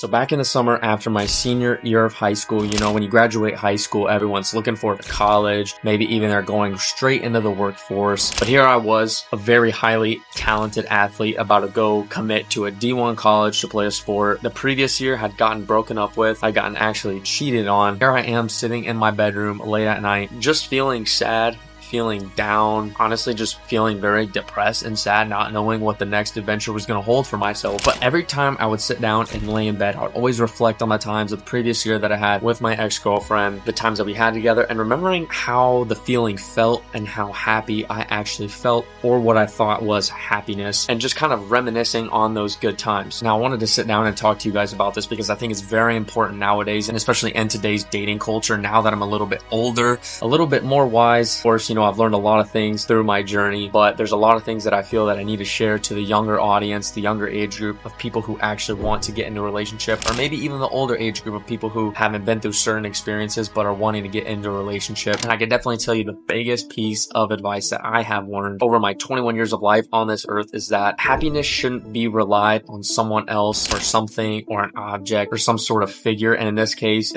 So back in the summer after my senior year of high school, you know, when you graduate high school, everyone's looking forward to college. Maybe even they're going straight into the workforce. But here I was, a very highly talented athlete about to go commit to a D1 college to play a sport the previous year had gotten broken up with. I'd gotten actually cheated on. Here I am sitting in my bedroom late at night, just feeling sad, feeling down, honestly just feeling very depressed and sad, not knowing what the next adventure was going to hold for myself. But every time I would sit down and lay in bed, I would always reflect on the times of the previous year that I had with my ex-girlfriend, the times that we had together, and remembering how the feeling felt and how happy I actually felt, or what I thought was happiness, and just kind of reminiscing on those good times. Now I wanted to sit down and talk to you guys about this because I think it's very important nowadays, and especially in today's dating culture, now that I'm a little bit older, a little bit more wise. Of course, you know, I've learned a lot of things through my journey, but there's a lot of things that I feel that I need to share to the younger audience, the younger age group of people who actually want to get into a relationship, or maybe even the older age group of people who haven't been through certain experiences but are wanting to get into a relationship. And I can definitely tell you the biggest piece of advice that I have learned over my 21 years of life on this earth is that happiness shouldn't be relied on someone else or something or an object or some sort of figure. And in this case,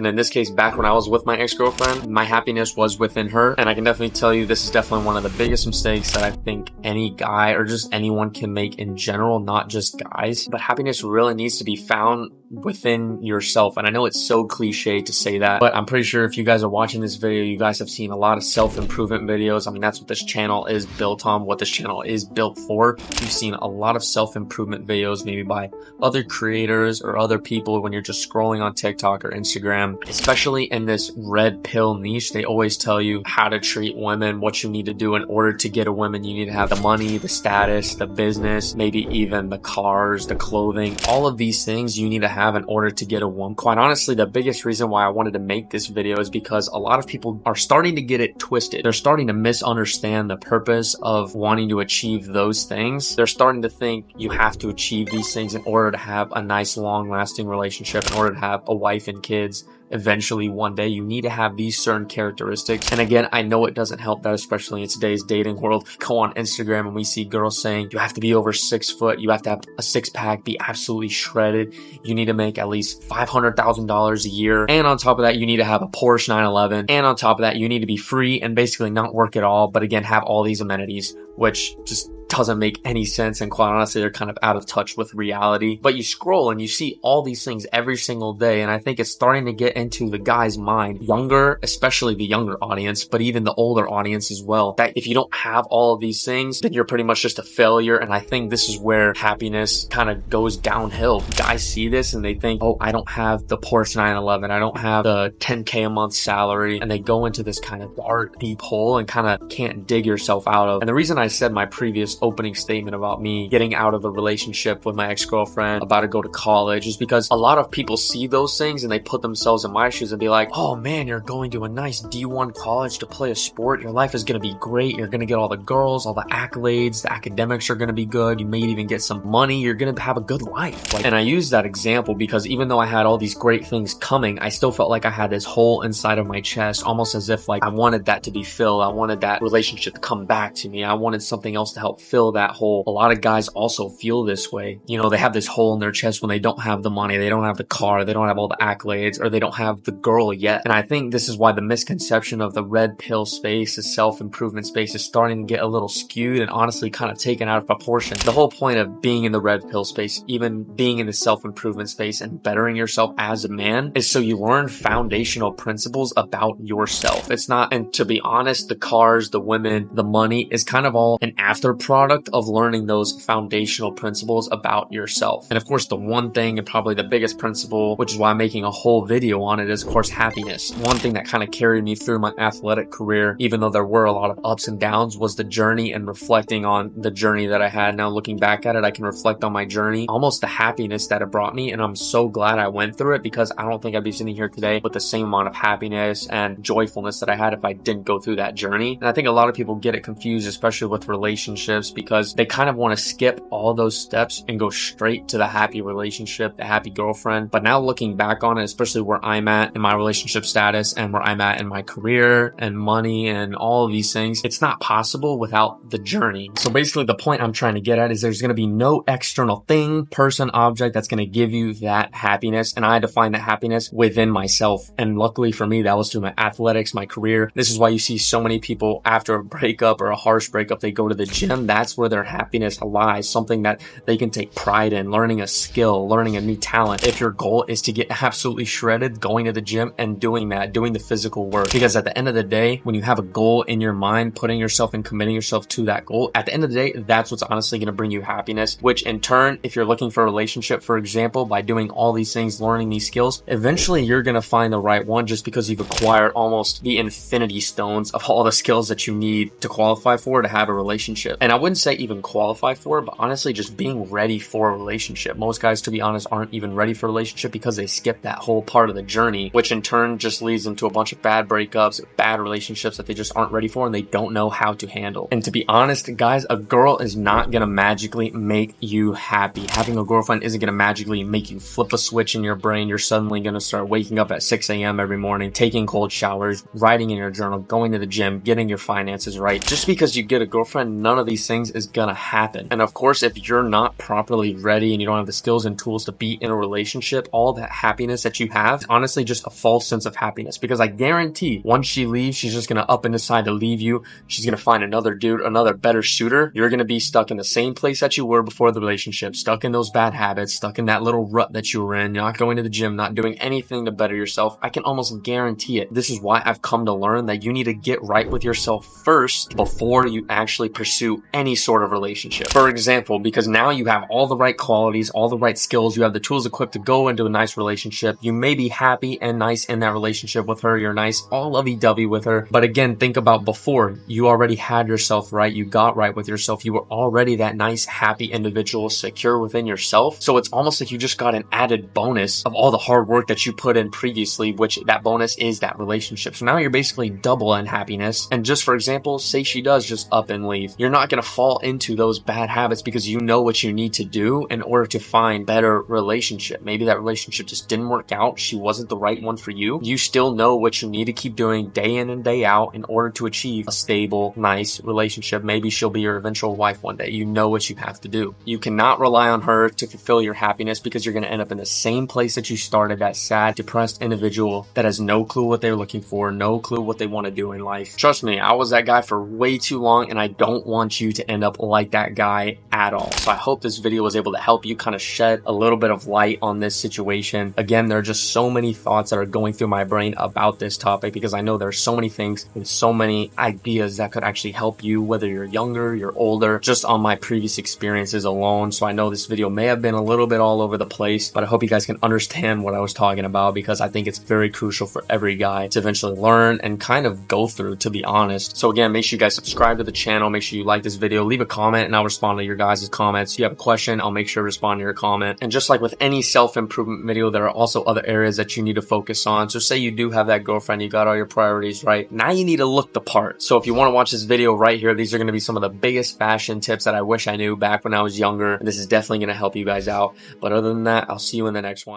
back when I was with my ex-girlfriend, my happiness was within her. And I can definitely tell you this is definitely one of the biggest mistakes that I think any guy or just anyone can make in general, not just guys. But happiness really needs to be found within yourself. And I know it's so cliche to say that, but I'm pretty sure if you guys are watching this video, you guys have seen a lot of self-improvement videos. I mean, that's what this channel is built on, what this channel is built for. You've seen a lot of self-improvement videos, maybe by other creators or other people when you're just scrolling on TikTok or Instagram. Especially in this red pill niche, they always tell you how to treat women, what you need to do in order to get a woman. You need to have the money, the status, the business, maybe even the cars, the clothing, all of these things you need to have in order to get a woman. Quite honestly, the biggest reason why I wanted to make this video is because a lot of people are starting to get it twisted. They're starting to misunderstand the purpose of wanting to achieve those things. They're starting to think you have to achieve these things in order to have a nice, long-lasting relationship, in order to have a wife and kids. Eventually, one day, you need to have these certain characteristics. And again, I know it doesn't help that, especially in today's dating world. Go on Instagram and we see girls saying you have to be over 6 foot, you have to have a six-pack, be absolutely shredded, you need to make at least $500,000 a year, and on top of that, you need to have a Porsche 911, and on top of that, you need to be free and basically not work at all, but again, have all these amenities, which just doesn't make any sense, and quite honestly, they're kind of out of touch with reality. But you scroll and you see all these things every single day, and I think it's starting to get into the guy's mind, younger, especially the younger audience, but even the older audience as well, that if you don't have all of these things, then you're pretty much just a failure. And I think this is where happiness kind of goes downhill. Guys see this and they think, oh, I don't have the Porsche 911, I don't have the 10K a month salary, and they go into this kind of dark, deep hole and kind of can't dig yourself out of. And the reason I said my previous opening statement about me getting out of a relationship with my ex-girlfriend, about to go to college, is because a lot of people see those things and they put themselves in my shoes and be like, oh man, you're going to a nice D1 college to play a sport, your life is going to be great, you're going to get all the girls, all the accolades, the academics are going to be good, you may even get some money, you're going to have a good life. And I use that example because even though I had all these great things coming, I still felt like I had this hole inside of my chest, almost as if like I wanted that to be filled, I wanted that relationship to come back to me, I wanted something else to help fill that hole. A lot of guys also feel this way. You know, they have this hole in their chest when they don't have the money, they don't have the car, they don't have all the accolades, or they don't have the girl yet. And I think this is why the misconception of the red pill space, the self-improvement space, is starting to get a little skewed and honestly kind of taken out of proportion. The whole point of being in the red pill space, even being in the self-improvement space and bettering yourself as a man, is so you learn foundational principles about yourself. It's not, and to be honest, the cars, the women, the money is kind of all an after product of learning those foundational principles about yourself. And of course, the one thing and probably the biggest principle, which is why I'm making a whole video on it, is of course happiness. One thing that kind of carried me through my athletic career, even though there were a lot of ups and downs, was the journey and reflecting on the journey that I had. Now looking back at it, I can reflect on my journey, almost the happiness that it brought me, and I'm so glad I went through it, because I don't think I'd be sitting here today with the same amount of happiness and joyfulness that I had if I didn't go through that journey. And I think a lot of people get it confused, especially with relationships, relationships because they kind of want to skip all those steps and go straight to the happy relationship, the happy girlfriend. But now looking back on it, especially where I'm at in my relationship status and where I'm at in my career and money and all of these things, it's not possible without the journey. So basically the point I'm trying to get at is there's going to be no external thing, person, object that's going to give you that happiness. And I had to find that happiness within myself. And luckily for me, that was through my athletics, my career. This is why you see so many people after a breakup or a harsh breakup, they go to the gym. That's where their happiness lies, something that they can take pride in, learning a skill, learning a new talent. If your goal is to get absolutely shredded, going to the gym and doing that, doing the physical work. Because at the end of the day, when you have a goal in your mind, putting yourself and committing yourself to that goal, at the end of the day, that's what's honestly going to bring you happiness, which in turn, if you're looking for a relationship, for example, by doing all these things, learning these skills, eventually you're going to find the right one just because you've acquired almost the infinity stones of all the skills that you need to qualify for to have a relationship. And I wouldn't say even qualify for, but honestly, just being ready for a relationship. Most guys, to be honest, aren't even ready for a relationship because they skip that whole part of the journey, which in turn just leads them to a bunch of bad breakups, bad relationships that they just aren't ready for and they don't know how to handle. And to be honest, guys, a girl is not going to magically make you happy. Having a girlfriend isn't going to magically make you flip a switch in your brain. You're suddenly going to start waking up at 6 a.m. every morning, taking cold showers, writing in your journal, going to the gym, getting your finances right. Just because you get a girlfriend, none of these things is going to happen. And of course, if you're not properly ready and you don't have the skills and tools to be in a relationship, all that happiness that you have, honestly, just a false sense of happiness. Because I guarantee once she leaves, she's just going to up and decide to leave you. She's going to find another dude, another better suitor. You're going to be stuck in the same place that you were before the relationship, stuck in those bad habits, stuck in that little rut that you were in, not going to the gym, not doing anything to better yourself. I can almost guarantee it. This is why I've come to learn that you need to get right with yourself first before you actually pursue any sort of relationship. For example, because now you have all the right qualities, all the right skills, you have the tools equipped to go into a nice relationship. You may be happy and nice in that relationship with her. You're nice, all lovey-dovey with her. But again, think about before. You already had yourself right. You got right with yourself. You were already that nice, happy individual, secure within yourself. So it's almost like you just got an added bonus of all the hard work that you put in previously, which that bonus is that relationship. So now you're basically double in happiness. And just for example, say she does just up and leave. You're not going to fall into those bad habits because you know what you need to do in order to find better relationship. Maybe that relationship just didn't work out. She wasn't the right one for you. You still know what you need to keep doing day in and day out in order to achieve a stable, nice relationship. Maybe she'll be your eventual wife one day. You know what you have to do. You cannot rely on her to fulfill your happiness because you're going to end up in the same place that you started, that sad, depressed individual that has no clue what they're looking for, no clue what they want to do in life. Trust me, I was that guy for way too long and I don't want you to end up like that guy at all. So I hope this video was able to help you kind of shed a little bit of light on this situation. Again, there are just so many thoughts that are going through my brain about this topic because I know there's so many things and so many ideas that could actually help you, whether you're younger, you're older, just on my previous experiences alone. So I know this video may have been a little bit all over the place, but I hope you guys can understand what I was talking about because I think it's very crucial for every guy to eventually learn and kind of go through, to be honest. So again, make sure you guys subscribe to the channel, make sure you like this video, leave a comment and I'll respond to your guys' comments. If you have a question, I'll make sure to respond to your comment. And just like with any self-improvement video, there are also other areas that you need to focus on. So say you do have that girlfriend, you got all your priorities right. Now you need to look the part. So if you want to watch this video right here, these are going to be some of the biggest fashion tips that I wish I knew back when I was younger. This is definitely going to help you guys out. But other than that, I'll see you in the next one.